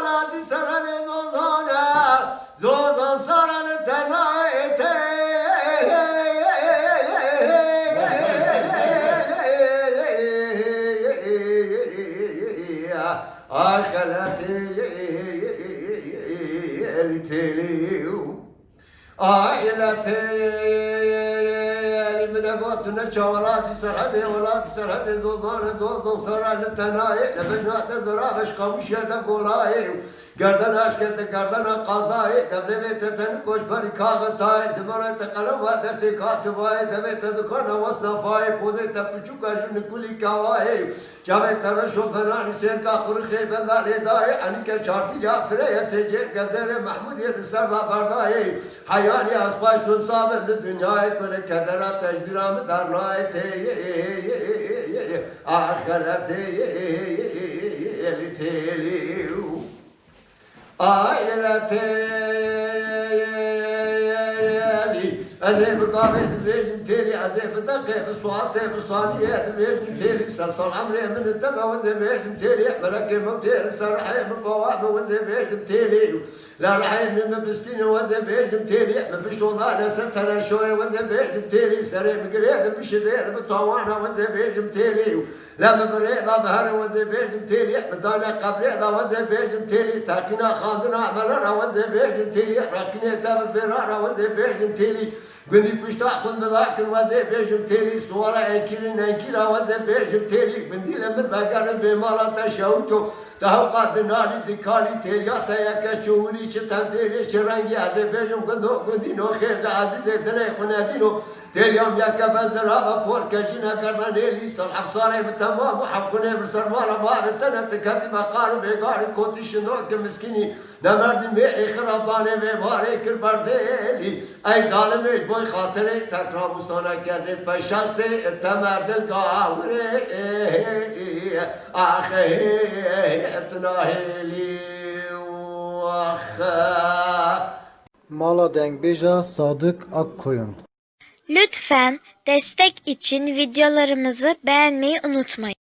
çavalati sarane zozana zozan sarane tenayete Aşkalati eliteliu Ailati من قوتنا شوالات سرحدة ولات سرحدة زوزان زوزان سرع لتناي لبنات زرابش قمش يدا قولاي گردن اشکت گردن قضای دبنه تن کوش پر کاغتای زمانه تقلم و دستی کاتبای دبه تدکان وصنفای پوزه تپچو کشون کلی کاوای جامه ترشو فنانی سیر کا قرخی بندالی دای انی که چارتی یافره سجر گزر محمودیت سر دا بردای حیانی از پاشتون صابر دنیای کنه کدرات تجبیرام درنای تی آخرتی تیلیو آیلتی ازیب قابل دیجم تیری ازیب دقیق سوات بصانیت دیجم تیری سرسال عمری من التبع وزیبیجم تیری ملکی موتیر سرحیم بواب وزیبیجم تیری لرحیم من بستین وزیبیجم تیری مبشتومان ستر شوی وزیبیجم تیری سریم قرید بشدیر بطوانا وزیبیجم تیری لما بريضة بهر وزبيجم تيري بدانا قبريضة وزبيجم تيري تاكينا خاندنا عملنا وزبيجم تيري راكينا تابت برانا وزبيجم تيري قندي بشتاقن بذاكر وزبيجم تيري سوارا انكيرين انكيرا وزبيجم تيري قندي لمن بقر بمالا تشاوتو تهوقات ناري دكالي تيرياتا يكا شوري شتن تيري شرنجي وزبيجم قندي نو خير عزيز دلي خنادينو تيليوم ياكا بزرابا بول كاشينا كارنانيلي صلحب صالح بتمام وحبكوني برسرمالا ما بتنا تكاتي مقارب بيقاري كوتي شنوك مسكيني نمردي ميعي خراباني بيباري كربرديلي اي ظالمي بوي خاطري تكرام صانا كازيت بشخصي تمرد القاوري اخي اتناهيلي واخا Mala Dengbeja Sadık Akkoyun. Lütfen destek için videolarımızı beğenmeyi unutmayın.